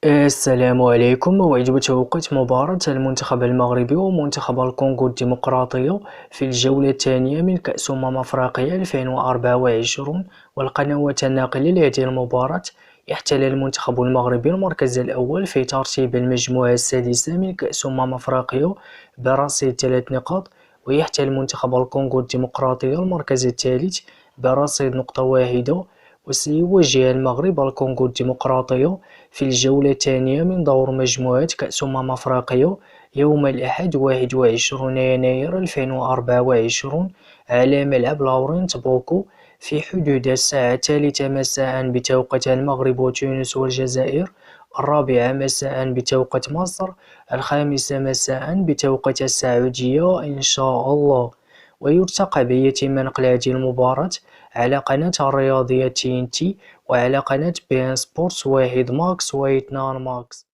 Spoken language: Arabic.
السلام عليكم. موعد وتوقيت مباراة المنتخب المغربي ومنتخب الكونغو الديمقراطية في الجولة الثانية من كأس أفريقيا 2024. والقنوات الناقلة لهذه المباراة. يحتل المنتخب المغربي المركز الأول في ترتيب المجموعة السادسة من كأس أفريقيا برصيد 3 نقاط، ويحتل منتخب الكونغو الديمقراطية المركز الثالث برصيد نقطة واحدة. وسيواجه المغرب الكونغو الديمقراطية في الجولة الثانية من دور مجموعة كأس أفريقيا يوم الأحد 21 يناير 2024 على ملعب لورنت بوكو في حدود الساعة 3 مساء بتوقيت المغرب وتونس والجزائر، 4 مساء بتوقيت مصر، 5 مساء بتوقيت السعودية إن شاء الله. ويرتقى بيتم نقل هذه المباراة على قناة الرياضية TNT، وعلى قناة بي إن سبورتس 1 ماكس و2 ماكس.